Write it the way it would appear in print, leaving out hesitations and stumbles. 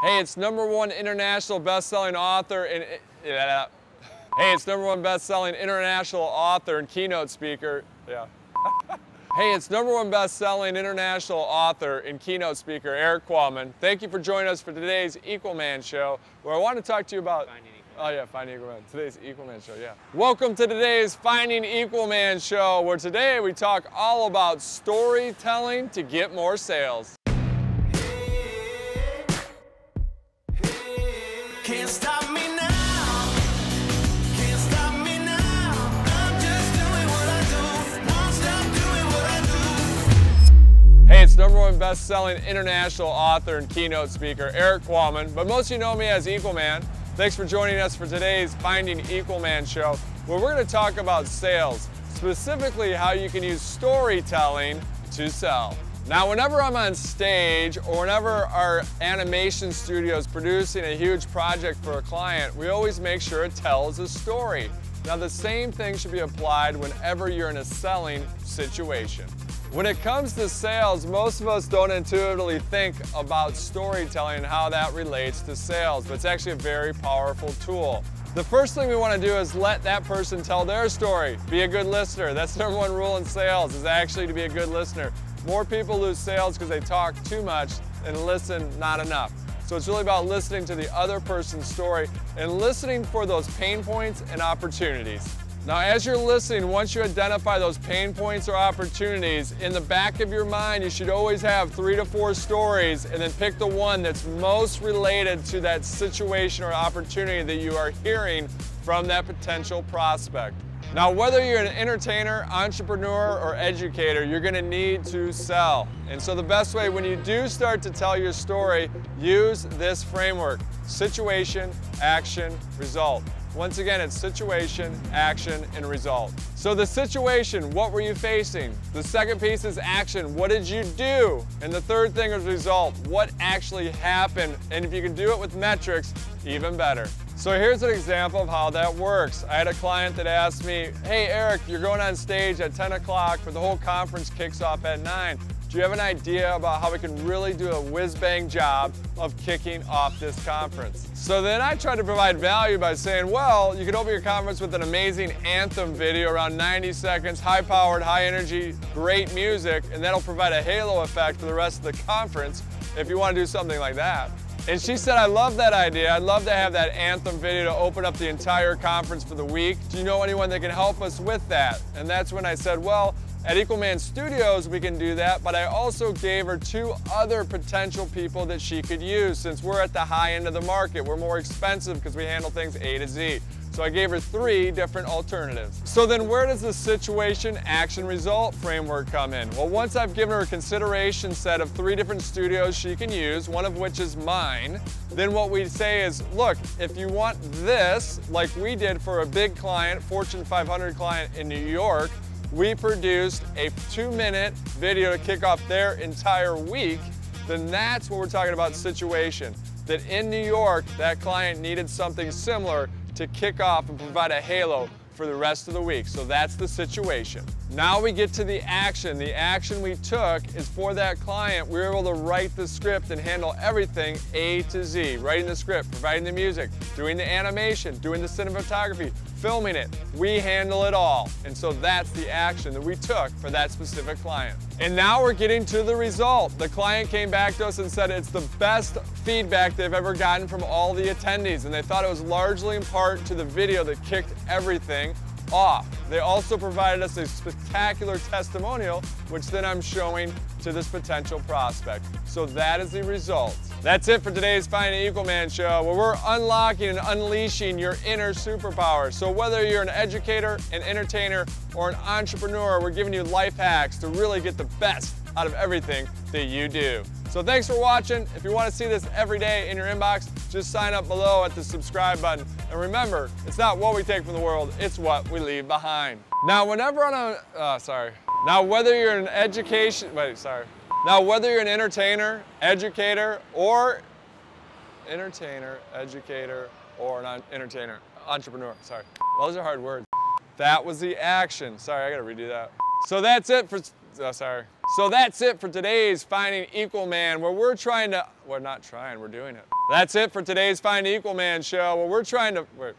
Hey, it's #1 international best-selling author and Hey, it's #1 best-selling international author and keynote speaker. Yeah. Hey, it's #1 best-selling international author and keynote speaker, Equalman. Thank you for joining us for today's Equalman show, where I want to talk to you about Finding Equalman. Today's Equalman show, yeah. Welcome to today's Finding Equalman show, where today we talk all about storytelling to get more sales. Can't stop me now. Can't stop me now. I'm just doing what I do. Won't stop doing what I do. Hey, it's #1 best-selling international author and keynote speaker, Equalman, but most of you know me as Equalman. Thanks for joining us for today's Finding Equalman show, where we're going to talk about sales, specifically how you can use storytelling to sell. Now, whenever I'm on stage or whenever our animation studio is producing a huge project for a client, we always make sure it tells a story. Now, the same thing should be applied whenever you're in a selling situation. When it comes to sales, most of us don't intuitively think about storytelling and how that relates to sales, but it's actually a very powerful tool. The first thing we want to do is let that person tell their story. Be a good listener. That's the #1 rule in sales, is actually to be a good listener. More people lose sales because they talk too much and listen not enough. So it's really about listening to the other person's story and listening for those pain points and opportunities. Now, as you're listening, once you identify those pain points or opportunities, in the back of your mind, you should always have 3 to 4 stories and then pick the one that's most related to that situation or opportunity that you are hearing from that potential prospect. Now, whether you're an entertainer, entrepreneur, or educator, you're going to need to sell. And so the best way when you do start to tell your story, use this framework: situation, action, result. Once again, it's situation, action, and result. So the situation, what were you facing? The second piece is action, what did you do? And the third thing is result, what actually happened? And if you can do it with metrics, even better. So here's an example of how that works. I had a client that asked me, hey Eric, you're going on stage at 10 o'clock, but the whole conference kicks off at 9. Do you have an idea about how we can really do a whiz-bang job of kicking off this conference? So then I tried to provide value by saying, well, you can open your conference with an amazing Anthem video, around 90 seconds, high-powered, high-energy, great music, and that'll provide a halo effect for the rest of the conference if you want to do something like that. And she said, I love that idea. I'd love to have that Anthem video to open up the entire conference for the week. Do you know anyone that can help us with that? And that's when I said, well, at Equalman Studios, we can do that, but I also gave her 2 other potential people that she could use. Since we're at the high end of the market, we're more expensive because we handle things A to Z. So I gave her 3 different alternatives. So then where does the situation, action, result framework come in? Well, once I've given her a consideration set of 3 different studios she can use, one of which is mine, then what we say is, look, if you want this, like we did for a big client, Fortune 500 client in New York, we produced a 2-minute video to kick off their entire week, then that's what we're talking about situation. That in New York, that client needed something similar to kick off and provide a halo for the rest of the week. So that's the situation. Now we get to the action. The action we took is for that client, we were able to write the script and handle everything A to Z. Writing the script, providing the music, doing the animation, doing the cinematography, filming it. We handle it all. And so that's the action that we took for that specific client. And now we're getting to the result. The client came back to us and said it's the best feedback they've ever gotten from all the attendees, and they thought it was largely in part to the video that kicked everything off. They also provided us a spectacular testimonial, which then I'm showing to this potential prospect. So that is the result. That's it for today's Finding Equalman show, where we're unlocking and unleashing your inner superpower. So whether you're an educator, an entertainer, or an entrepreneur, we're giving you life hacks to really get the best out of everything that you do. So thanks for watching. If you want to see this every day in your inbox, just sign up below at the subscribe button. And remember, it's not what we take from the world, it's what we leave behind. Now, whenever Now, whether you're an Now, whether you're an entertainer, educator, or an entrepreneur, Those are hard words. That was the action. Sorry, I gotta redo that. So that's it for sorry. So that's it for today's Finding Equalman, where we're not trying, we're doing it. That's it for today's Finding Equalman show, where we're trying to, wait.